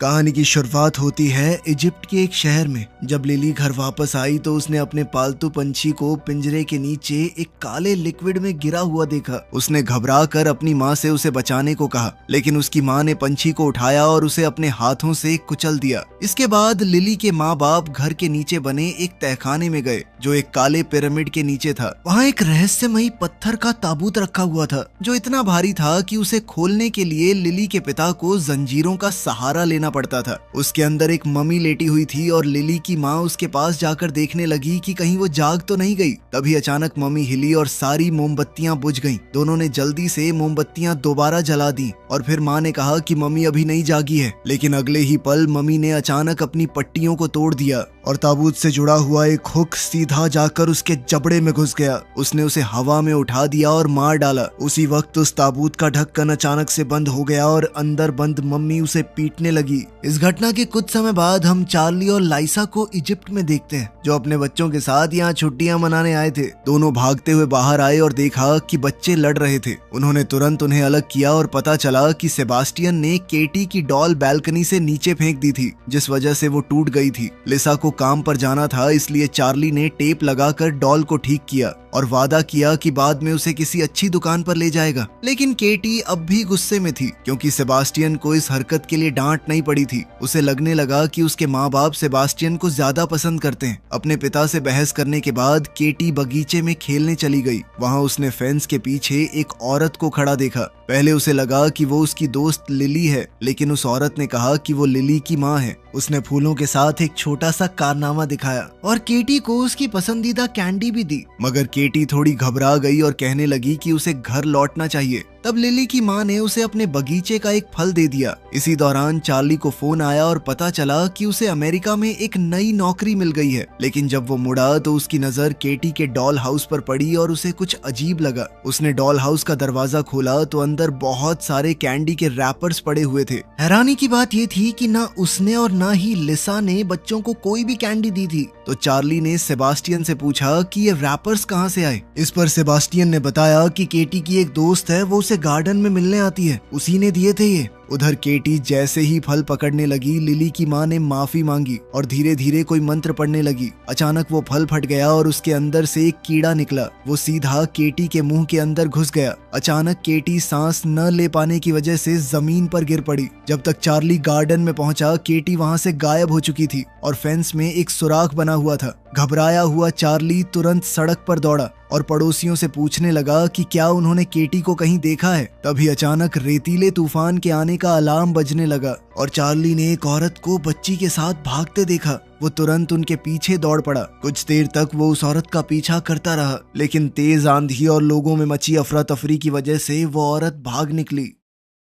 कहानी की शुरुआत होती है इजिप्ट के एक शहर में। जब लिली घर वापस आई तो उसने अपने पालतू पंछी को पिंजरे के नीचे एक काले लिक्विड में गिरा हुआ देखा। उसने घबरा कर अपनी माँ से उसे बचाने को कहा, लेकिन उसकी माँ ने पंछी को उठाया और उसे अपने हाथों से कुचल दिया। इसके बाद लिली के माँ बाप घर के नीचे बने एक तहखाने में गए जो एक काले पिरामिड के नीचे था। वहाँ एक रहस्यमयी पत्थर का ताबूत रखा हुआ था जो इतना भारी था कि उसे खोलने के लिए लिली के पिता को जंजीरों का सहारा लेना पड़ता था। उसके अंदर एक मम्मी लेटी हुई थी और लिली की माँ उसके पास जाकर देखने लगी कि कहीं वो जाग तो नहीं गई। तभी अचानक मम्मी हिली और सारी मोमबत्तियां बुझ गईं। दोनों ने जल्दी से मोमबत्तियां दोबारा जला दी और फिर माँ ने कहा कि मम्मी अभी नहीं जागी है। लेकिन अगले ही पल मम्मी ने अचानक अपनी पट्टियों को तोड़ दिया और ताबूत से जुड़ा हुआ एक हुक सीधा जाकर उसके जबड़े में घुस गया। उसने उसे हवा में उठा दिया और मार डाला। उसी वक्त उस ताबूत का ढक्कन अचानक से बंद हो गया और अंदर बंद मम्मी उसे पीटने लगी। इस घटना के कुछ समय बाद हम चार्ली और लाइसा को इजिप्ट में देखते हैं जो अपने बच्चों के साथ यहाँ छुट्टियां मनाने आए थे। दोनों भागते हुए बाहर आए और देखा कि बच्चे लड़ रहे थे। उन्होंने तुरंत उन्हें अलग किया और पता चला कि सेबास्टियन ने केटी की डॉल बालकनी से नीचे फेंक दी थी, जिस वजह से वो टूट गई थी। लिसा को काम पर जाना था, इसलिए चार्ली ने टेप लगाकर डॉल को ठीक किया और वादा किया कि बाद में उसे किसी अच्छी दुकान पर ले जाएगा। लेकिन केटी अब भी गुस्से में थी क्योंकि सेबास्टियन को इस हरकत के लिए डांट नहीं पड़ी थी। उसे लगने लगा कि उसके माँ बाप सेबास्टियन को ज्यादा पसंद करते हैं। अपने पिता से बहस करने के बाद केटी बगीचे में खेलने चली गई। वहाँ उसने फेंस के पीछे एक औरत को खड़ा देखा। पहले उसे लगा कि वो उसकी दोस्त लिली है, लेकिन उस औरत ने कहा कि वो लिली की माँ है। उसने फूलों के साथ एक छोटा सा कारनामा दिखाया और केटी को उसकी पसंदीदा कैंडी भी दी। मगर केटी थोड़ी घबरा गई और कहने लगी कि उसे घर लौटना चाहिए। तब लिली की माँ ने उसे अपने बगीचे का एक फल दे दिया। इसी दौरान चार्ली को फोन आया और पता चला कि उसे अमेरिका में एक नई नौकरी मिल गई है। लेकिन जब वो मुड़ा तो उसकी नजर केटी के डॉल हाउस पर पड़ी और उसे कुछ अजीब लगा। उसने डॉल हाउस का दरवाजा खोला तो अंदर बहुत सारे कैंडी के रैपर्स पड़े हुए थे। हैरानी की बात ये थी कि ना उसने और ना ही लिसा ने बच्चों को कोई भी कैंडी दी थी। तो चार्ली ने सेबास्टियन से पूछा कि ये रैपर्स कहाँ से आए। इस पर सेबास्टियन ने बताया कि केटी की एक दोस्त है, वो उसे गार्डन में मिलने आती है, उसी ने दिए थे ये। उधर केटी जैसे ही फल पकड़ने लगी, लिली की माँ ने माफी मांगी और धीरे धीरे कोई मंत्र पढ़ने लगी। अचानक वो फल फट गया और उसके अंदर से एक कीड़ा निकला। वो सीधा केटी के मुंह के अंदर घुस गया। अचानक केटी सांस न ले पाने की वजह से जमीन पर गिर पड़ी। जब तक चार्ली गार्डन में पहुंचा, केटी वहां से गायब हो चुकी थी और फेंस में एक सुराख बना हुआ था। घबराया हुआ चार्ली तुरंत सड़क पर दौड़ा और पड़ोसियों से पूछने लगा कि क्या उन्होंने केटी को कहीं देखा है। तभी अचानक रेतीले तूफान के आने का अलार्म बजने लगा और चार्ली ने एक औरत को बच्ची के साथ भागते देखा। वो तुरंत उनके पीछे दौड़ पड़ा। कुछ देर तक वो उस औरत का पीछा करता रहा, लेकिन तेज आंधी और लोगों में मची अफरा तफरी की वजह से वो औरत भाग निकली।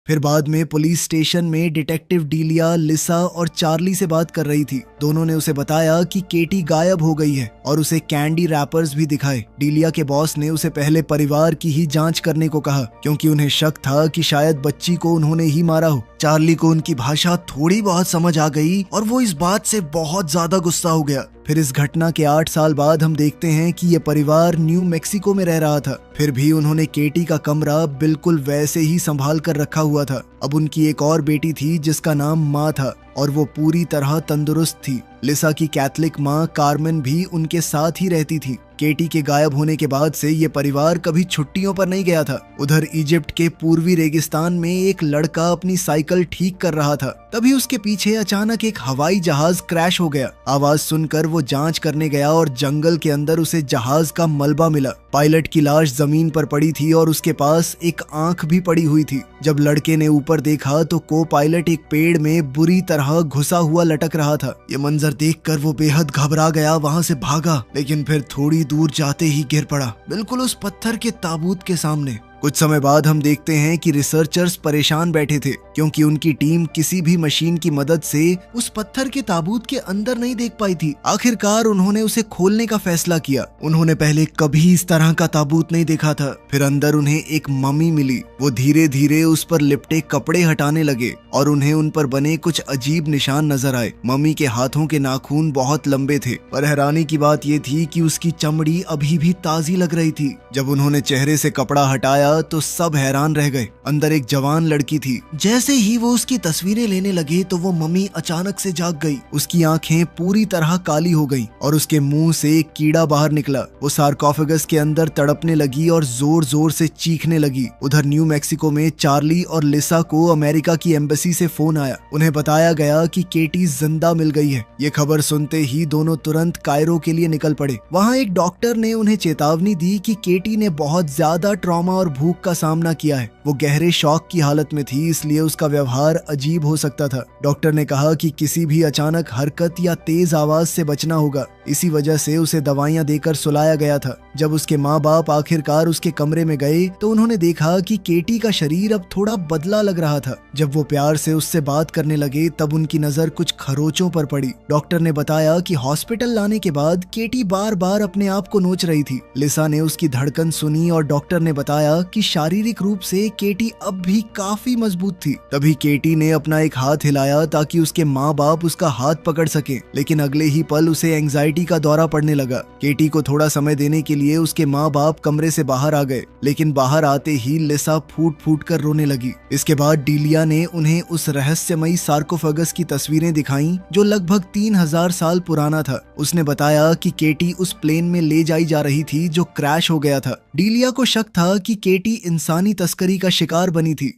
फिर बाद में पुलिस स्टेशन में डिटेक्टिव डीलिया लिसा और चार्ली से बात कर रही थी। दोनों ने उसे बताया कि केटी गायब हो गई है और उसे कैंडी रैपर्स भी दिखाए। डीलिया के बॉस ने उसे पहले परिवार की ही जांच करने को कहा क्योंकि उन्हें शक था कि शायद बच्ची को उन्होंने ही मारा हो। चार्ली को उनकी भाषा थोड़ी बहुत समझ आ गई और वो इस बात से बहुत ज्यादा गुस्सा हो गया। फिर इस घटना के 8 साल बाद हम देखते हैं कि ये परिवार न्यू मैक्सिको में रह रहा था। फिर भी उन्होंने केटी का कमरा बिल्कुल वैसे ही संभाल कर रखा हुआ था। अब उनकी एक और बेटी थी जिसका नाम माँ था और वो पूरी तरह तंदुरुस्त थी। लिसा की कैथलिक माँ कार्मेन भी उनके साथ ही रहती थी। केटी के गायब होने के बाद से ये परिवार कभी छुट्टियों पर नहीं गया था। उधर इजिप्ट के पूर्वी रेगिस्तान में एक लड़का अपनी साइकिल ठीक कर रहा था। तभी उसके पीछे अचानक एक हवाई जहाज क्रैश हो गया। आवाज सुनकर वो जांच करने गया और जंगल के अंदर उसे जहाज का मलबा मिला। पायलट की लाश जमीन पर पड़ी थी और उसके पास एक आंख भी पड़ी हुई थी। जब लड़के ने ऊपर देखा तो को पायलट एक पेड़ में बुरी तरह घुसा हुआ लटक रहा था। ये मंजर देखकर वो बेहद घबरा गया, वहां से भागा, लेकिन फिर थोड़ी दूर जाते ही गिर पड़ा, बिल्कुल उस पत्थर के ताबूत के सामने। कुछ समय बाद हम देखते हैं कि रिसर्चर्स परेशान बैठे थे क्योंकि उनकी टीम किसी भी मशीन की मदद से उस पत्थर के ताबूत के अंदर नहीं देख पाई थी। आखिरकार उन्होंने उसे खोलने का फैसला किया। उन्होंने पहले कभी इस तरह का ताबूत नहीं देखा था। फिर अंदर उन्हें एक मम्मी मिली। वो धीरे धीरे उस पर लिपटे कपड़े हटाने लगे और उन्हें उन पर बने कुछ अजीब निशान नजर आए। मम्मी के हाथों के नाखून बहुत लंबे थे, पर हैरानी की बात ये थी कि उसकी चमड़ी अभी भी ताजी लग रही थी। जब उन्होंने चेहरे से कपड़ा हटाया गया तो सब हैरान रह गए। अंदर एक जवान लड़की थी। जैसे ही वो उसकी तस्वीरें लेने लगे तो वो मम्मी अचानक से जाग गई। उसकी आंखें पूरी तरह काली हो गई और उसके मुंह से एक कीड़ा बाहर निकला। वो सार्कोफेगस के अंदर तड़पने लगी और जोर जोर से चीखने लगी। उधर न्यू मैक्सिको में चार्ली और लिसा को अमेरिका की एम्बेसी से फोन आया। उन्हें बताया गया कि केटी जिंदा मिल गई है। ये खबर सुनते ही दोनों तुरंत कायरो के लिए निकल पड़े। वहाँ एक डॉक्टर ने उन्हें चेतावनी दी कि केटी ने बहुत ज्यादा ट्रॉमा और भूख का सामना किया है। वो गहरे शॉक की हालत में थी, इसलिए उसका व्यवहार अजीब हो सकता था। डॉक्टर ने कहा कि किसी भी अचानक हरकत या तेज आवाज से बचना होगा। इसी वजह से उसे दवाइयां देकर सुलाया गया था। जब उसके माँ बाप आखिरकार उसके कमरे में गए तो उन्होंने देखा कि केटी का शरीर अब थोड़ा बदला लग रहा था। जब वो प्यार से उससे बात करने लगे तब उनकी नजर कुछ खरोचों पर पड़ी। डॉक्टर ने बताया कि हॉस्पिटल लाने के बाद केटी बार बार अपने आप को नोच रही थी। लिसा ने उसकी धड़कन सुनी और डॉक्टर ने बताया कि शारीरिक रूप से केटी अब भी काफी मजबूत थी। तभी केटी ने अपना एक हाथ हिलाया ताकि उसके माँ बाप उसका हाथ पकड़ सके, लेकिन अगले ही पल उसे एंजाइटी का दौरा पड़ने लगा। केटी को थोड़ा समय देने के लिए उसके माँ बाप कमरे से बाहर आ गए, लेकिन बाहर आते ही लिसा फूट फूट कर रोने लगी। इसके बाद डीलिया ने उन्हें उस रहस्यमयी सार्कोफेगस की तस्वीरें दिखाई जो लगभग 3000 साल पुराना था। उसने बताया कि केटी उस प्लेन में ले जाई जा रही थी जो क्रैश हो गया था। डीलिया को शक था कि केटी इंसानी तस्करी का शिकार बनी थी।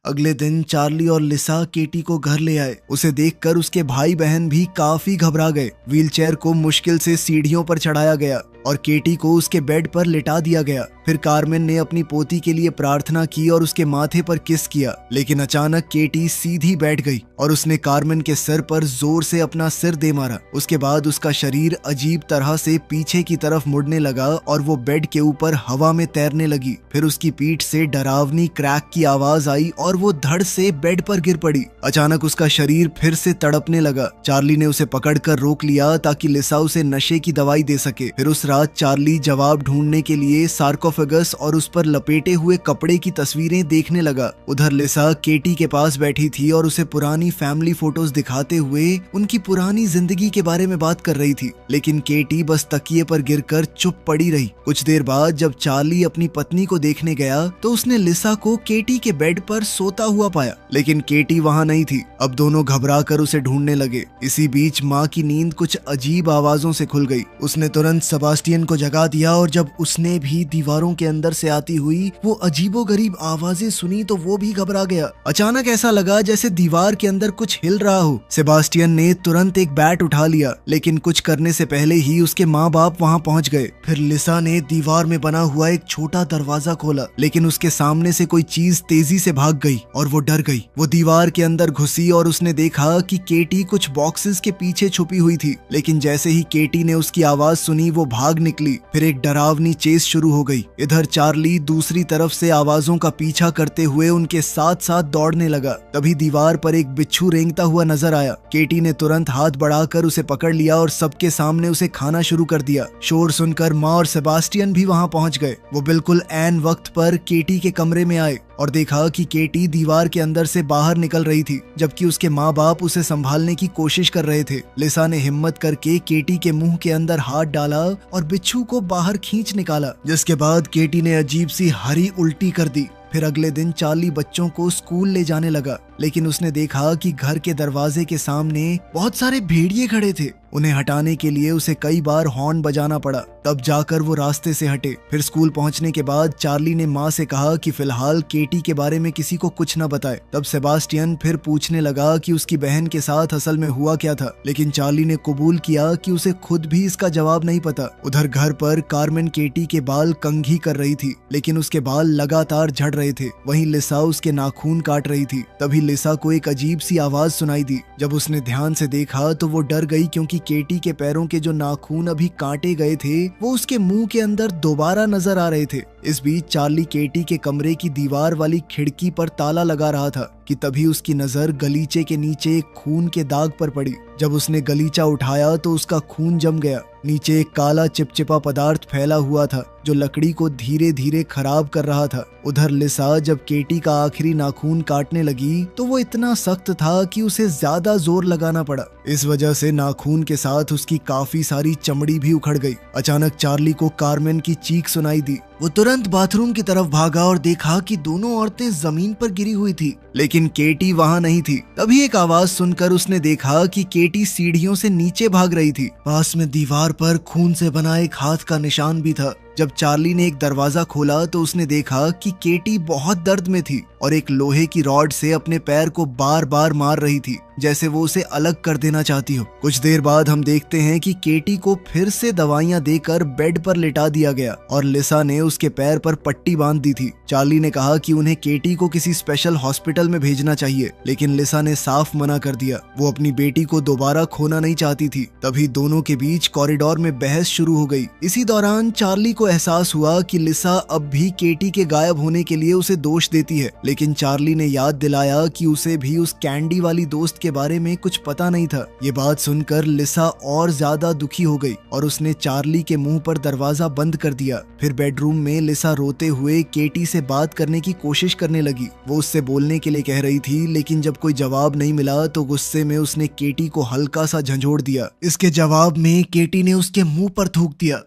अगले दिन चार्ली और लिसा केटी को घर ले आए। उसे देखकर उसके भाई बहन भी काफी घबरा गए। व्हीलचेयर को मुश्किल से सीढ़ियों पर चढ़ाया गया और केटी को उसके बेड पर लिटा दिया गया। फिर कार्मेन ने अपनी पोती के लिए प्रार्थना की और उसके माथे पर किस किया, लेकिन अचानक केटी सीधी बैठ गई और उसने कार्मेन के सिर पर जोर से अपना सिर दे मारा। उसके बाद उसका शरीर अजीब तरह से पीछे की तरफ मुड़ने लगा और वो बेड के ऊपर हवा में तैरने लगी। फिर उसकी पीठ से डरावनी क्रैक की आवाज आई और वो धड़ से बेड पर गिर पड़ी। अचानक उसका शरीर फिर से तड़पने लगा। चार्ली ने उसे पकड़कर रोक लिया ताकि लिसा उसे नशे की दवाई दे सके। फिर उस रात चार्ली जवाब ढूंढने के लिए सार्कोफेगस और उस पर लपेटे हुए कपड़े की तस्वीरें देखने लगा। उधर लिसा केटी के पास बैठी थी और उसे पुरानी फैमिली फोटोज दिखाते हुए उनकी पुरानी जिंदगी के बारे में बात कर रही थी, लेकिन केटी बस तकिए पर गिरकर चुप पड़ी रही। कुछ देर बाद जब चार्ली अपनी पत्नी को देखने गया तो उसने लिसा को केटी के बेड पर सोता हुआ पाया, लेकिन केटी वहां नहीं थी। अब दोनों घबरा कर उसे ढूंढने लगे। इसी बीच माँ की नींद कुछ अजीब आवाजों से खुल गई। उसने तुरंत सेबास्टियन को जगा दिया और जब उसने भी दीवारों के अंदर से आती हुई वो अजीबोगरीब आवाजें सुनी तो वो भी घबरा गया। अचानक ऐसा लगा जैसे दीवार के अंदर कुछ हिल रहा हो। सेबास्टियन ने तुरंत एक बैट उठा लिया, लेकिन कुछ करने से पहले ही उसके माँ बाप वहाँ पहुँच गए। फिर लिसा ने दीवार में बना हुआ एक छोटा दरवाजा खोला, लेकिन उसके सामने से कोई चीज तेजी से भाग गई और वो डर गई। वो दीवार के अंदर घुसी और उसने देखा कि केटी कुछ बॉक्सेस के पीछे छुपी हुई थी, लेकिन जैसे ही केटी ने उसकी आवाज सुनी वो भाग निकली। फिर एक डरावनी चेस शुरू हो गई। इधर चार्ली दूसरी तरफ से आवाजों का पीछा करते हुए उनके साथ साथ दौड़ने लगा। तभी दीवार पर एक बिच्छू रेंगता हुआ नजर आया। केटी ने तुरंत हाथ बढ़ाकर उसे पकड़ लिया और सबके सामने उसे खाना शुरू कर दिया। शोर सुनकर माँ और सेबास्टियन भी वहाँ पहुँच गए। वो बिल्कुल ऐन वक्त पर केटी के कमरे में आए और देखा कि केटी दीवार के अंदर से बाहर निकल रही थी, जबकि उसके माँ बाप उसे संभालने की कोशिश कर रहे थे। लिसा ने हिम्मत करके केटी के मुंह के अंदर हाथ डाला और बिच्छू को बाहर खींच निकाला, जिसके बाद केटी ने अजीब सी हरी उल्टी कर दी। फिर अगले दिन चार्ली बच्चों को स्कूल ले जाने लगा, लेकिन उसने देखा कि घर के दरवाजे के सामने बहुत सारे भेड़िए खड़े थे। उन्हें हटाने के लिए उसे कई बार हॉर्न बजाना पड़ा, तब जाकर वो रास्ते से हटे। फिर स्कूल पहुंचने के बाद चार्ली ने माँ से कहा कि फिलहाल केटी के बारे में किसी को कुछ न बताए। तब सेबास्टियन फिर पूछने लगा कि उसकी बहन के साथ असल में हुआ क्या था, लेकिन चार्ली ने कबूल किया कि उसे खुद भी इसका जवाब नहीं पता। उधर घर पर कार्मेन केटी के बाल कंघी कर रही थी, लेकिन उसके बाल लगातार झड़ रहे थे। वहीं लिसा उसके नाखून काट रही थी। तभी लिसा को एक अजीब सी आवाज सुनाई दी। जब उसने ध्यान से देखा तो वो डर गई, क्योंकि केटी के पैरों के जो नाखून अभी काटे गए थे वो उसके मुंह के अंदर दोबारा नजर आ रहे थे। इस बीच चार्ली केटी के कमरे की दीवार वाली खिड़की पर ताला लगा रहा था कि तभी उसकी नजर गलीचे के नीचे एक खून के दाग पर पड़ी। जब उसने गलीचा उठाया तो उसका खून जम गया। नीचे एक काला चिपचिपा पदार्थ फैला हुआ था। जो लकड़ी को धीरे धीरे खराब कर रहा था। उधर लिसा जब केटी का आखिरी नाखून काटने लगी तो वो इतना सख्त था कि उसे ज्यादा जोर लगाना पड़ा। इस वजह से नाखून के साथ उसकी काफी सारी चमड़ी भी उखड़ गई। अचानक चार्ली को कार्मेन की चीख सुनाई दी। वो तुरंत बाथरूम की तरफ भागा और देखा कि दोनों औरतें जमीन पर गिरी हुई थी, लेकिन केटी वहां नहीं थी। तभी एक आवाज सुनकर उसने देखा कि केटी सीढ़ियों से नीचे भाग रही थी। पास में दीवार पर खून से बना एक हाथ का निशान भी था। जब चार्ली ने एक दरवाजा खोला तो उसने देखा कि केटी बहुत दर्द में थी और एक लोहे की रॉड से अपने पैर को बार बार मार रही थी, जैसे वो उसे अलग कर देना चाहती हो। कुछ देर बाद हम देखते हैं कि केटी को फिर से दवाइयां देकर बेड पर लिटा दिया गया और लिसा ने उसके पैर पर पट्टी बांध दी थी। चार्ली ने कहा कि उन्हें केटी को किसी स्पेशल हॉस्पिटल में भेजना चाहिए, लेकिन लिसा ने साफ मना कर दिया। वो अपनी बेटी को दोबारा खोना नहीं चाहती थी। तभी दोनों के बीच कॉरिडोर में बहस शुरू हो गई। इसी दौरान चार्ली को एहसास हुआ कि लिसा अब भी केटी के गायब होने के लिए उसे दोष देती है, लेकिन चार्ली ने याद दिलाया कि उसे भी उस कैंडी वाली दोस्त के बारे में कुछ पता नहीं था। ये बात सुनकर लिसा और ज्यादा दुखी हो गई और उसने चार्ली के मुंह पर दरवाजा बंद कर दिया। फिर बेडरूम में लिसा रोते हुए केटी से बात करने की कोशिश करने लगी। वो उससे बोलने के लिए कह रही थी, लेकिन जब कोई जवाब नहीं मिला तो गुस्से में उसने केटी को हल्का सा झंझोड़ दिया। इसके जवाब में केटी ने उसके मुंह पर थूक दिया।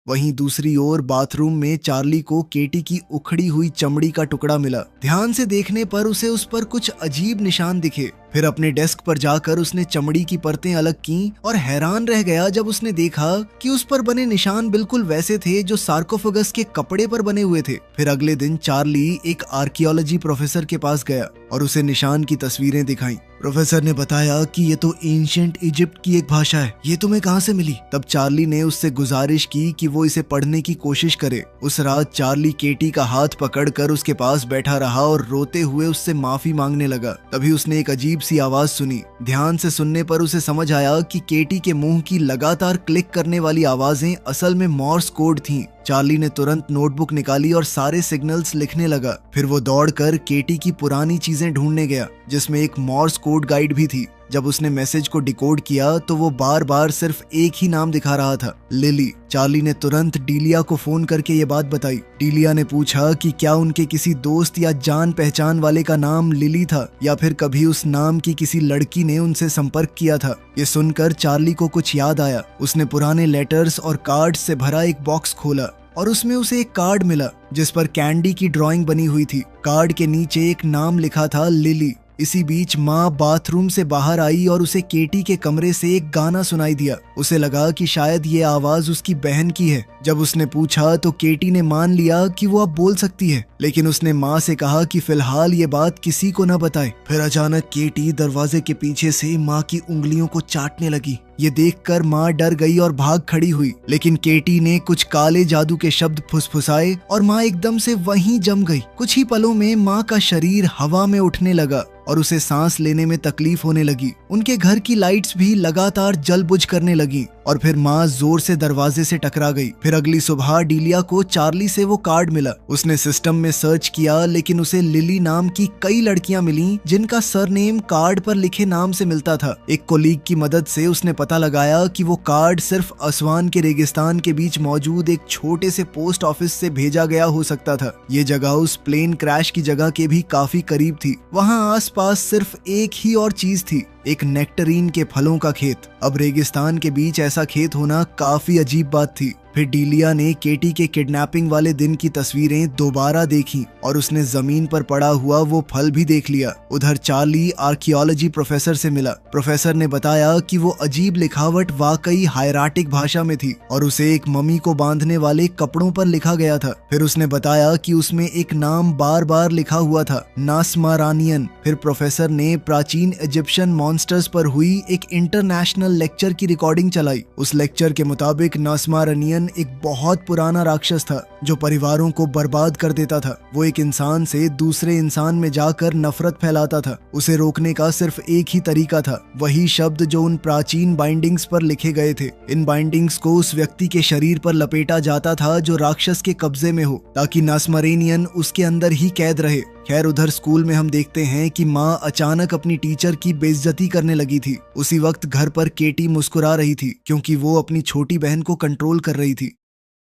वहीं दूसरी ओर बाथरूम में चार्ली को केटी की उखड़ी हुई चमड़ी का टुकड़ा मिला। ध्यान से देखने पर उसे उस पर कुछ अजीब निशान दिखे। फिर अपने डेस्क पर जाकर उसने चमड़ी की परतें अलग की और हैरान रह गया जब उसने देखा कि उस पर बने निशान बिल्कुल वैसे थे जो सार्कोफेगस के कपड़े पर बने हुए थे। फिर अगले दिन चार्ली एक आर्कियोलॉजी प्रोफेसर के पास गया और उसे निशान की तस्वीरें दिखाई। प्रोफेसर ने बताया कि ये तो एंशिएंट इजिप्ट की एक भाषा है, ये तुम्हें कहाँ से मिली? तब चार्ली ने उससे गुजारिश की कि वो इसे पढ़ने की कोशिश करे। उस रात चार्ली केटी का हाथ पकड़कर उसके पास बैठा रहा और रोते हुए उससे माफी मांगने लगा। तभी उसने एक अजीब सी आवाज सुनी। ध्यान से सुनने पर उसे समझ आया कि केटी के मुंह की लगातार क्लिक करने वाली आवाजें असल में मॉर्स कोड थीं। चार्ली ने तुरंत नोटबुक निकाली और सारे सिग्नल्स लिखने लगा। फिर वो दौड़कर केटी की पुरानी चीजें ढूंढने गया, जिसमें एक मॉर्स कोड गाइड भी थी। जब उसने मैसेज को डिकोड किया तो वो बार बार सिर्फ एक ही नाम दिखा रहा था, लिली। चार्ली ने तुरंत डीलिया को फोन करके ये बात बताई। डीलिया ने पूछा कि क्या उनके किसी दोस्त या जान पहचान वाले का नाम लिली था या फिर कभी उस नाम की किसी लड़की ने उनसे संपर्क किया था। ये सुनकर चार्ली को कुछ याद आया। उसने पुराने लेटर्स और कार्ड्स से भरा एक बॉक्स खोला और उसमें उसे एक कार्ड मिला जिस पर कैंडी की ड्राइंग बनी हुई थी। कार्ड के नीचे एक नाम लिखा था, लिली। इसी बीच माँ बाथरूम से बाहर आई और उसे केटी के कमरे से एक गाना सुनाई दिया। उसे लगा कि शायद ये आवाज उसकी बहन की है। जब उसने पूछा तो केटी ने मान लिया कि वो अब बोल सकती है, लेकिन उसने माँ से कहा कि फिलहाल ये बात किसी को न बताए। फिर अचानक केटी दरवाजे के पीछे से माँ की उंगलियों को चाटने लगी। ये देखकर माँ डर गई और भाग खड़ी हुई, लेकिन केटी ने कुछ काले जादू के शब्द फुसफुसाए और माँ एकदम से वहीं जम गई। कुछ ही पलों में माँ का शरीर हवा में उठने लगा और उसे सांस लेने में तकलीफ होने लगी। उनके घर की लाइट्स भी लगातार जल बुझ करने लगी और फिर माँ जोर से दरवाजे से टकरा गई। फिर अगली सुबह डीलिया को चार्ली से वो कार्ड मिला। उसने सिस्टम में सर्च किया, लेकिन उसे लिली नाम की कई लड़कियां मिली जिनका सरनेम कार्ड पर लिखे नाम से मिलता था। एक कोलीग की मदद से उसने पता लगाया कि वो कार्ड सिर्फ असवान के रेगिस्तान के बीच मौजूद एक छोटे से पोस्ट ऑफिस से भेजा गया हो सकता था। ये जगह उस प्लेन क्रैश की जगह के भी काफी करीब थी। वहाँ आसपास सिर्फ एक ही और चीज थी, एक नेक्टरीन के फलों का खेत। अब रेगिस्तान के बीच ऐसा खेत होना काफी अजीब बात थी। फिर डीलिया ने केटी के किडनैपिंग वाले दिन की तस्वीरें दोबारा देखी और उसने जमीन पर पड़ा हुआ वो फल भी देख लिया। उधर चार्ली आर्कियोलॉजी प्रोफेसर से मिला। प्रोफेसर ने बताया कि वो अजीब लिखावट वाकई हायराटिक भाषा में थी और उसे एक मम्मी को बांधने वाले कपड़ों पर लिखा गया था। फिर उसने बताया कि उसमें एक नाम बार बार लिखा हुआ था, नास्मारानियन। फिर प्रोफेसर ने प्राचीन इजिप्शियन मॉन्स्टर्स पर हुई एक इंटरनेशनल लेक्चर की रिकॉर्डिंग चलाई। उस लेक्चर के मुताबिक नास्मारानियन एक बहुत पुराना राक्षस था जो परिवारों को बर्बाद कर देता था। वो एक इंसान से दूसरे इंसान में जाकर नफरत फैलाता था। उसे रोकने का सिर्फ एक ही तरीका था, वही शब्द जो उन प्राचीन बाइंडिंग्स पर लिखे गए थे। इन बाइंडिंग्स को उस व्यक्ति के शरीर पर लपेटा जाता था जो राक्षस के कब्जे में हो, ताकि नास्मारेनियन उसके अंदर ही कैद रहे। खैर, उधर स्कूल में हम देखते हैं कि माँ अचानक अपनी टीचर की बेइज्जती करने लगी थी। उसी वक्त घर पर केटी मुस्कुरा रही थी क्योंकि वो अपनी छोटी बहन को कंट्रोल कर रही थी।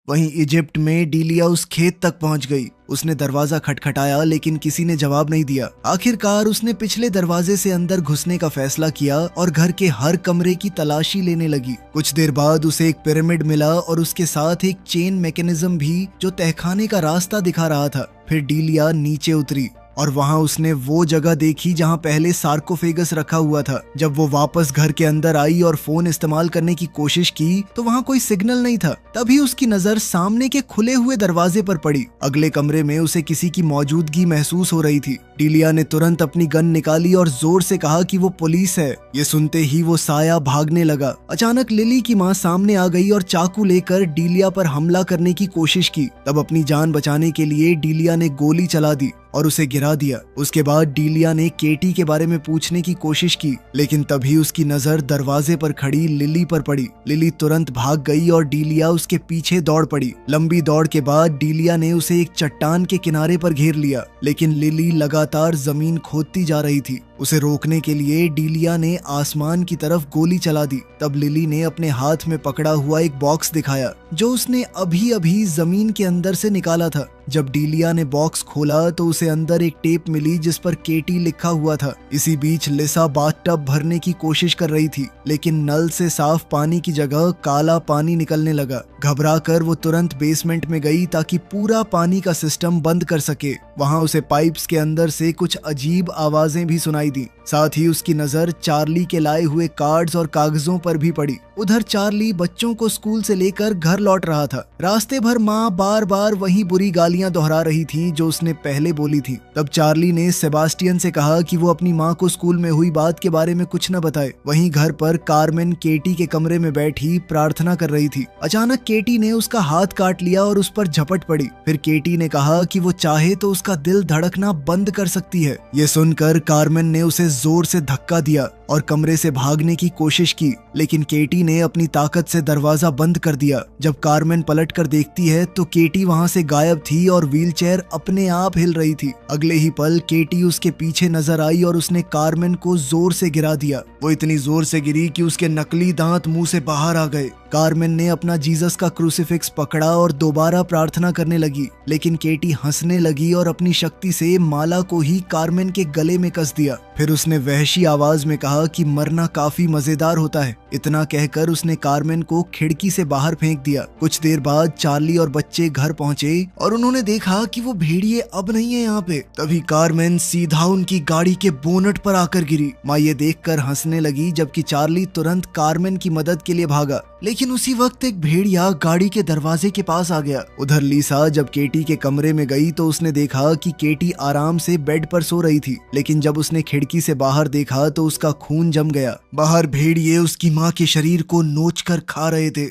वहीं इजिप्ट में डीलिया उस खेत तक पहुंच गई। उसने दरवाजा खटखटाया लेकिन किसी ने जवाब नहीं दिया। आखिरकार उसने पिछले दरवाजे से अंदर घुसने का फैसला किया और घर के हर कमरे की तलाशी लेने लगी। कुछ देर बाद उसे एक पिरामिड मिला और उसके साथ एक चेन मैकेनिज्म भी जो तहखाने का रास्ता दिखा रहा था। फिर डीलिया नीचे उतरी और वहां उसने वो जगह देखी जहां पहले सार्कोफेगस रखा हुआ था। जब वो वापस घर के अंदर आई और फोन इस्तेमाल करने की कोशिश की तो वहां कोई सिग्नल नहीं था। तभी उसकी नजर सामने के खुले हुए दरवाजे पर पड़ी। अगले कमरे में उसे किसी की मौजूदगी महसूस हो रही थी। डीलिया ने तुरंत अपनी गन निकाली और जोर से कहा कि वो पुलिस है। ये सुनते ही वो साया भागने लगा। अचानक लिली की माँ सामने आ गई और चाकू लेकर डीलिया पर हमला करने की कोशिश की। तब अपनी जान बचाने के लिए डीलिया ने गोली चला दी और उसे गिरा दिया। उसके बाद डीलिया ने केटी के बारे में पूछने की कोशिश की, लेकिन तभी उसकी नजर दरवाजे पर खड़ी लिली पर पड़ी। लिली तुरंत भाग गई और डीलिया उसके पीछे दौड़ पड़ी। लंबी दौड़ के बाद डीलिया ने उसे एक चट्टान के किनारे पर घेर लिया, लेकिन लिली लगातार जमीन खोदती जा रही थी। उसे रोकने के लिए डीलिया ने आसमान की तरफ गोली चला दी। तब लिली ने अपने हाथ में पकड़ा हुआ एक बॉक्स दिखाया जो उसने अभी अभी जमीन के अंदर से निकाला था। जब डीलिया ने बॉक्स खोला तो उसे अंदर एक टेप मिली जिस पर केटी लिखा हुआ था। इसी बीच लिसा बाथटब भरने की कोशिश कर रही थी, लेकिन नल से साफ पानी की जगह काला पानी निकलने लगा। घबराकर वो तुरंत बेसमेंट में गई ताकि पूरा पानी का सिस्टम बंद कर सके। वहां उसे पाइप्स के अंदर से कुछ अजीब आवाजें भी सुनाई दी। साथ ही उसकी नजर चार्ली के लाए हुए कार्ड्स और कागजों पर भी पड़ी। उधर चार्ली बच्चों को स्कूल से लेकर घर लौट रहा था। रास्ते भर माँ बार बार वही बुरी गालियां दोहरा रही थी जो उसने पहले बोली थी। तब चार्ली ने सेबास्टियन से कहा कि वो अपनी माँ को स्कूल में हुई बात के बारे में कुछ न बताए। वहीं घर पर कार्मेन केटी के कमरे में बैठी प्रार्थना कर रही थी। अचानक केटी ने उसका हाथ काट लिया और उस पर झपट पड़ी। फिर केटी ने कहा कि वो चाहे तो उसका दिल धड़कना बंद कर सकती है। ये सुनकर कार्मेन ने उसे जोर से धक्का दिया और कमरे से भागने की कोशिश की, लेकिन केटी ने अपनी ताकत से दरवाजा बंद कर दिया। जब कार्मेन पलट कर देखती है तो केटी वहां से गायब थी और व्हीलचेयर अपने आप हिल रही थी। अगले ही पल केटी उसके पीछे नजर आई और उसने कार्मेन को जोर से गिरा दिया। वो इतनी जोर से गिरी कि उसके नकली दांत मुंह से बाहर आ गए। कार्मेन ने अपना जीसस का क्रूसिफिक्स पकड़ा और दोबारा प्रार्थना करने लगी, लेकिन केटी हंसने लगी और अपनी शक्ति से माला को ही कार्मेन के गले में कस दिया। फिर उसने वहशी आवाज में कहा कि मरना काफी मजेदार होता है। इतना कहकर उसने कार्मेन को खिड़की से बाहर फेंक दिया। कुछ देर बाद चार्ली और बच्चे घर पहुंचे और उन्होंने देखा कि वो भेड़िए अब नहीं है यहाँ पे। तभी कार्मेन सीधा उनकी गाड़ी के बोनट पर आकर गिरी। माँ ये देखकर हंसने लगी, जबकि चार्ली तुरंत कार्मेन की मदद के लिए भागा, लेकिन उसी वक्त एक भेड़िया गाड़ी के दरवाजे के पास आ गया। उधर लीसा जब केटी के कमरे में गई तो उसने देखा कि केटी आराम से बेड पर सो रही थी, लेकिन जब उसने खिड़की से बाहर देखा तो उसका खून जम गया। बाहर भेड़िए उसकी माँ के शरीर को नोचकर खा रहे थे।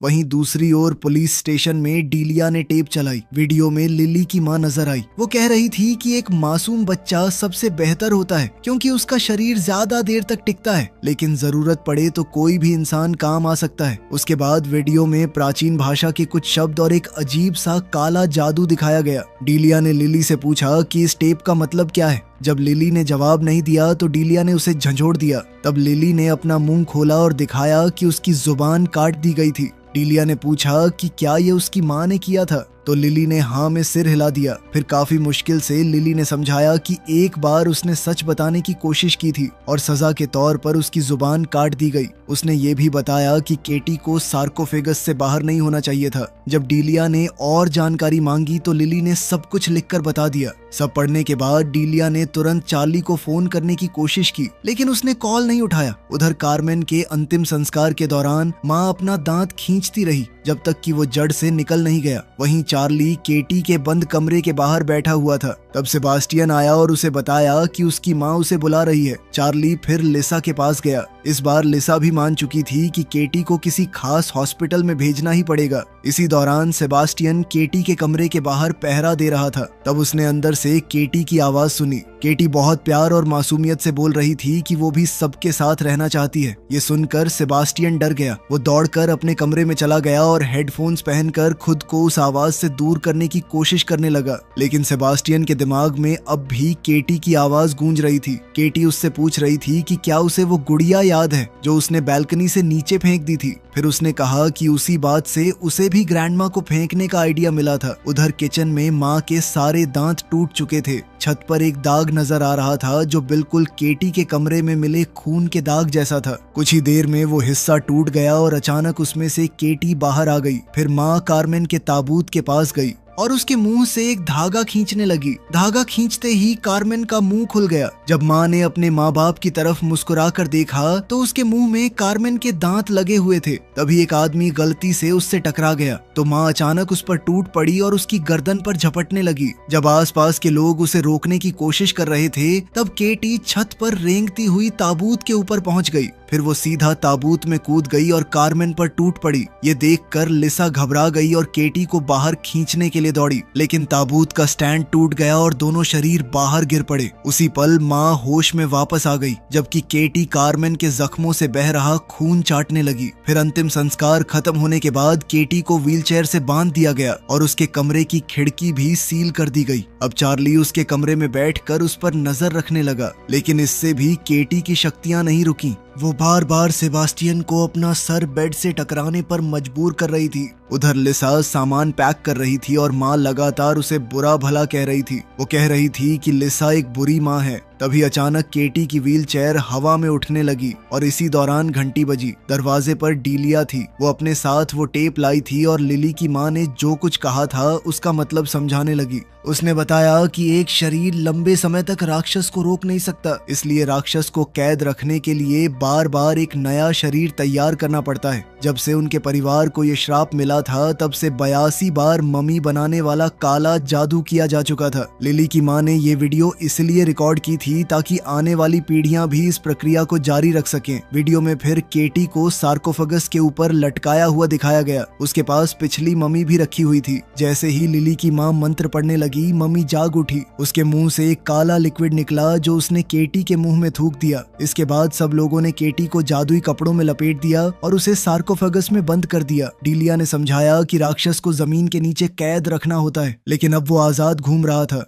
वहीं दूसरी ओर पुलिस स्टेशन में डीलिया ने टेप चलाई। वीडियो में लिली की मां नजर आई। वो कह रही थी कि एक मासूम बच्चा सबसे बेहतर होता है क्योंकि उसका शरीर ज्यादा देर तक टिकता है, लेकिन जरूरत पड़े तो कोई भी इंसान काम आ सकता है। उसके बाद वीडियो में प्राचीन भाषा के कुछ शब्द और एक अजीब सा काला जादू दिखाया गया। डीलिया ने लिली से पूछा कि इस टेप का मतलब क्या है। जब लिली ने जवाब नहीं दिया तो डीलिया ने उसे झंझोड़ दिया। तब लिली ने अपना मुंह खोला और दिखाया कि उसकी जुबान काट दी गई थी। डीलिया ने पूछा कि क्या ये उसकी माँ ने किया था, तो लिली ने हाँ में सिर हिला दिया। फिर काफी मुश्किल से लिली ने समझाया कि एक बार उसने सच बताने की कोशिश की थी और सजा के तौर पर उसकी जुबान काट दी गई। उसने ये भी बताया कि केटी को सार्कोफेगस से बाहर नहीं होना चाहिए था। जब डीलिया ने और जानकारी मांगी तो लिली ने सब कुछ लिखकर बता दिया। सब पढ़ने के बाद डीलिया ने तुरंत चार्ली को फोन करने की कोशिश की, लेकिन उसने कॉल नहीं उठाया। उधर कार्मेन के अंतिम संस्कार के दौरान माँ अपना दांत खींचती रही जब तक कि वो जड़ से निकल नहीं गया। वहीं चार्ली केटी के बंद कमरे के बाहर बैठा हुआ था। तब सेबास्टियन आया और उसे बताया कि उसकी माँ उसे बुला रही है। चार्ली फिर लिसा के पास गया। इस बार लिसा भी मान चुकी थी कि केटी को किसी खास हॉस्पिटल में भेजना ही पड़ेगा। इसी दौरान सेबास्टियन केटी के कमरे के बाहर पहरा दे रहा था। तब उसने अंदर से केटी की आवाज सुनी। केटी बहुत प्यार और मासूमियत से बोल रही थी कि वो भी सबके साथ रहना चाहती है। ये सुनकर सेबास्टियन डर गया। वो दौड़कर अपने कमरे में चला गया और हेडफोन्स पहनकर खुद को उस आवाज से दूर करने की कोशिश करने लगा, लेकिन सेबास्टियन के दिमाग में अब भी केटी की आवाज गूंज रही थी। केटी उससे पूछ रही थी कि क्या उसे वो गुड़िया याद है जो उसने बालकनी से नीचे फेंक दी थी। फिर उसने कहा कि उसी बात से उसे भी ग्रैंडमा को फेंकने का आइडिया मिला था। उधर किचन में माँ के सारे दांत टूट चुके थे। छत पर एक दाग नजर आ रहा था जो बिल्कुल केटी के कमरे में मिले खून के दाग जैसा था। कुछ ही देर में वो हिस्सा टूट गया और अचानक उसमें से केटी बाहर आ गई। फिर माँ कार्मेन के ताबूत के पास गई और उसके मुंह से एक धागा खींचने लगी। धागा खींचते ही कार्मेन का मुंह खुल गया। जब माँ ने अपने माँ बाप की तरफ मुस्कुरा कर देखा तो उसके मुंह में कार्मेन के दांत लगे हुए थे। तभी एक आदमी गलती से उससे टकरा गया तो माँ अचानक उस पर टूट पड़ी और उसकी गर्दन पर झपटने लगी। जब आसपास के लोग उसे रोकने की कोशिश कर रहे थे तब केटी छत पर रेंगती हुई ताबूत के ऊपर पहुंच गई। फिर वो सीधा ताबूत में कूद गई और कार्मेन पर टूट पड़ी। ये देखकर लिसा घबरा गई और केटी को बाहर खींचने के लिए दौड़ी, लेकिन ताबूत का स्टैंड टूट गया और दोनों शरीर बाहर गिर पड़े। उसी पल माँ होश में वापस आ गई, जबकि केटी कार्मेन के जख्मों से बह रहा खून चाटने लगी। फिर अंतिम संस्कार खत्म होने के बाद केटी को व्हीलचेयर से बांध दिया गया और उसके कमरे की खिड़की भी सील कर दी गई। अब चार्ली उसके कमरे में बैठकर उस पर नजर रखने लगा, लेकिन इससे भी केटी की शक्तियां नहीं रुकी। वो बार बार सेबास्टियन को अपना सर बेड से टकराने पर मजबूर कर रही थी। उधर लिसा सामान पैक कर रही थी और माँ लगातार उसे बुरा भला कह रही थी। वो कह रही थी कि लिसा एक बुरी माँ है। तभी अचानक केटी की व्हीलचेयर हवा में उठने लगी और इसी दौरान घंटी बजी। दरवाजे पर डीलिया थी। वो अपने साथ वो टेप लाई थी और लिली की माँ ने जो कुछ कहा था उसका मतलब समझाने लगी। उसने बताया कि एक शरीर लंबे समय तक राक्षस को रोक नहीं सकता, इसलिए राक्षस को कैद रखने के लिए बार बार एक नया शरीर तैयार करना पड़ता है। जब से उनके परिवार को ये श्राप मिला था तब से 82 बार मम्मी बनाने वाला काला जादू किया जा चुका था। लिली की माँ ने ये वीडियो इसलिए रिकॉर्ड की थी ताकि आने वाली पीढ़ियां भी इस प्रक्रिया को जारी रख सकें। वीडियो में फिर केटी को सार्कोफेगस के ऊपर लटकाया हुआ दिखाया गया। उसके पास पिछली मम्मी भी रखी हुई थी। जैसे ही लिली की माँ मंत्र पढ़ने लगी, मम्मी जाग उठी। उसके मुंह से एक काला लिक्विड निकला जो उसने केटी के मुंह में थूक दिया। इसके बाद सब लोगों ने केटी को जादुई कपड़ों में लपेट दिया और उसे सार्कोफेगस में बंद कर दिया। डीलिया ने समझाया कि राक्षस को जमीन के नीचे कैद रखना होता है, लेकिन अब वो आजाद घूम रहा था।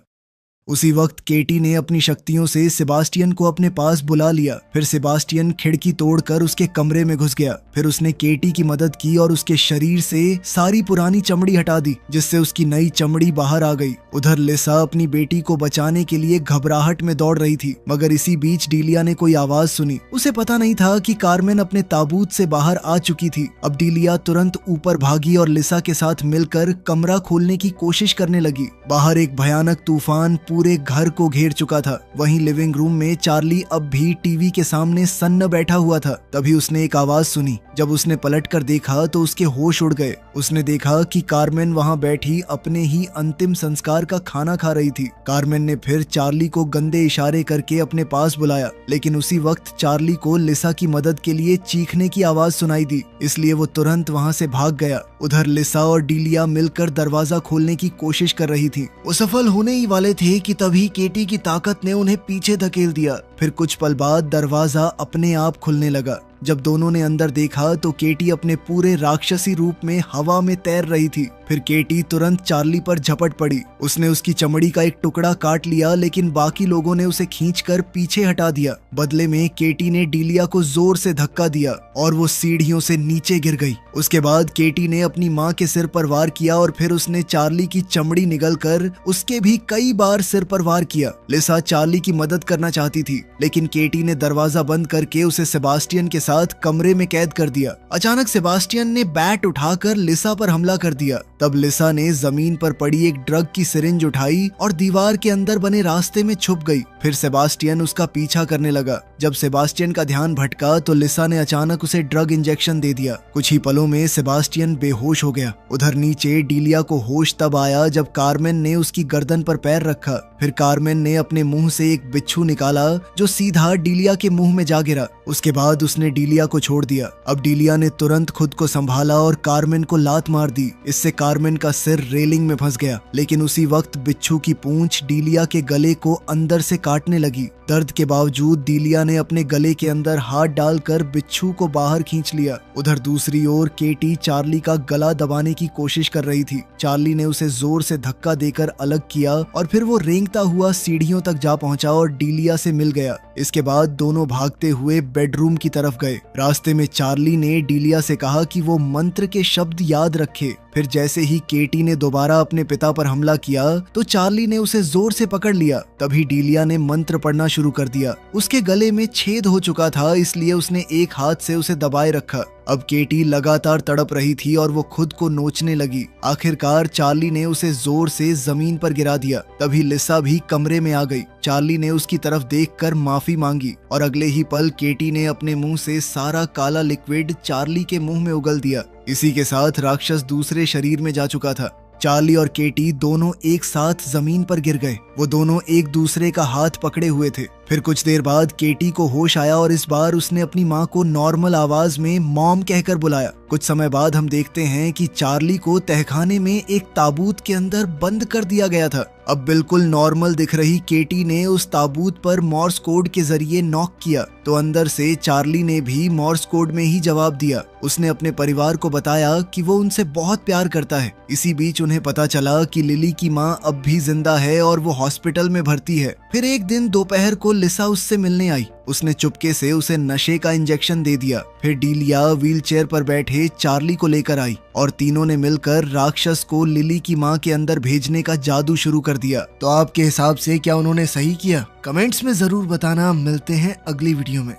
उसी वक्त केटी ने अपनी शक्तियों से सेबास्टियन को अपने पास बुला लिया। फिर सेबास्टियन खिड़की तोड़कर उसके कमरे में घुस गया। फिर उसने केटी की मदद की और उसके शरीर से सारी पुरानी चमड़ी हटा दी, जिससे उसकी नई चमड़ी बाहर आ गई। उधर लिसा अपनी बेटी को बचाने के लिए घबराहट में दौड़ रही थी, मगर इसी बीच डीलिया ने कोई आवाज सुनी। उसे पता नहीं था कि कार्मेन अपने ताबूत से बाहर आ चुकी थी। अब डीलिया तुरंत ऊपर भागी और लिसा के साथ मिलकर कमरा खोलने की कोशिश करने लगी। बाहर एक भयानक तूफान पूरे घर को घेर चुका था। वहीं लिविंग रूम में चार्ली अब भी टीवी के सामने सन्न बैठा हुआ था। तभी उसने एक आवाज सुनी। जब उसने पलट कर देखा तो उसके होश उड़ गए। उसने देखा कि कार्मेन वहां बैठी अपने ही अंतिम संस्कार का खाना खा रही थी। कार्मेन ने फिर चार्ली को गंदे इशारे करके अपने पास बुलाया, लेकिन उसी वक्त चार्ली को लिसा की मदद के लिए चीखने की आवाज सुनाई दी, इसलिए वो तुरंत वहां से भाग गया। उधर लिसा और डीलिया मिलकर दरवाजा खोलने की कोशिश कर रही थी। वो सफल होने ही वाले थे कि तभी केटी की ताकत ने उन्हें पीछे धकेल दिया। फिर कुछ पल बाद दरवाजा अपने आप खुलने लगा। जब दोनों ने अंदर देखा तो केटी अपने पूरे राक्षसी रूप में हवा में तैर रही थी। फिर केटी तुरंत चार्ली पर झपट पड़ी। उसने उसकी चमड़ी का एक टुकड़ा काट लिया, लेकिन बाकी लोगों ने उसे खींचकर पीछे हटा दिया। बदले में केटी ने डीलिया को जोर से धक्का दिया और वो सीढ़ियों से नीचे गिर गई। उसके बाद केटी ने अपनी माँ के सिर पर वार किया और फिर उसने चार्ली की चमड़ी निगलकर उसके भी कई बार सिर पर वार किया। लिसा चार्ली की मदद करना चाहती थी, लेकिन केटी ने दरवाजा बंद करके उसे सेबास्टियन के साथ कमरे में कैद कर दिया। अचानक सेबास्टियन ने बैट उठाकर लिसा पर हमला कर दिया। तब लिसा ने जमीन पर पड़ी एक ड्रग की सिरिंज उठाई और दीवार के अंदर बने रास्ते में छुप गई। फिर सेबास्टियन उसका पीछा करने लगा। जब सेबास्टियन का ध्यान भटका तो लिसा ने अचानक उसे ड्रग इंजेक्शन दे दिया। कुछ ही पलों में सेबास्टियन बेहोश हो गया। उधर नीचे डीलिया को होश तब आया जब कार्मेन ने उसकी गर्दन पर पैर रखा। फिर कार्मेन ने अपने मुंह से एक बिच्छू निकाला जो सीधा डीलिया के मुंह में जा गिरा। उसके बाद उसने डीलिया को छोड़ दिया। अब डीलिया ने तुरंत खुद को संभाला और कार्मेन को लात मार दी। इससे कार्मेन का सिर रेलिंग में फंस गया, लेकिन उसी वक्त बिच्छू की पूंछ डीलिया के गले को अंदर से काटने लगी। दर्द के बावजूद डीलिया ने अपने गले के अंदर हाथ डालकर बिच्छू को बाहर खींच लिया। उधर दूसरी ओर केटी चार्ली का गला दबाने की कोशिश कर रही थी। चार्ली ने उसे जोर से धक्का देकर अलग किया और फिर वो रेंगता हुआ सीढ़ियों तक जा पहुंचा और डीलिया से मिल गया। इसके बाद दोनों भागते हुए बेडरूम की तरफ गए। रास्ते में चार्ली ने डीलिया से कहा कि वो मंत्र के शब्द याद रखे। फिर जैसे ही केटी ने दोबारा अपने पिता पर हमला किया तो चार्ली ने उसे जोर से पकड़ लिया। तभी डीलिया ने मंत्र पढ़ना शुरू कर दिया। उसके गले में छेद हो चुका था, इसलिए उसने एक हाथ से उसे दबाए रखा। अब केटी लगातार तड़प रही थी और वो खुद को नोचने लगी। आखिरकार चार्ली ने उसे जोर से जमीन पर गिरा दिया। तभी लिसा भी कमरे में आ गई। चार्ली ने उसकी तरफ देखकर माफी मांगी और अगले ही पल केटी ने अपने मुंह से सारा काला लिक्विड चार्ली के मुंह में उगल दिया। इसी के साथ राक्षस दूसरे शरीर में जा चुका था। चार्ली और केटी दोनों एक साथ जमीन पर गिर गए। वो दोनों एक दूसरे का हाथ पकड़े हुए थे। फिर कुछ देर बाद केटी को होश आया और इस बार उसने अपनी माँ को नॉर्मल आवाज में मॉम कहकर बुलाया। कुछ समय बाद हम देखते हैं कि चार्ली को तहखाने में एक ताबूत के अंदर बंद कर दिया गया था। अब बिल्कुल नॉर्मल दिख रही केटी ने उस ताबूत पर मॉर्स कोड के जरिए नॉक किया तो अंदर से चार्ली ने भी मॉर्स कोड में ही जवाब दिया। उसने अपने परिवार को बताया कि वो उनसे बहुत प्यार करता है। इसी बीच उन्हें पता चला कि लिली की माँ अब भी जिंदा है और वो हॉस्पिटल में भर्ती है। फिर एक दिन दोपहर को लिसा उससे मिलने आई। उसने चुपके से उसे नशे का इंजेक्शन दे दिया। फिर डीलिया व्हीलचेयर पर बैठे चार्ली को लेकर आई और तीनों ने मिलकर राक्षस को लिली की माँ के अंदर भेजने का जादू शुरू कर दिया। तो आपके हिसाब से क्या उन्होंने सही किया? कमेंट्स में जरूर बताना। मिलते हैं अगली वीडियो में।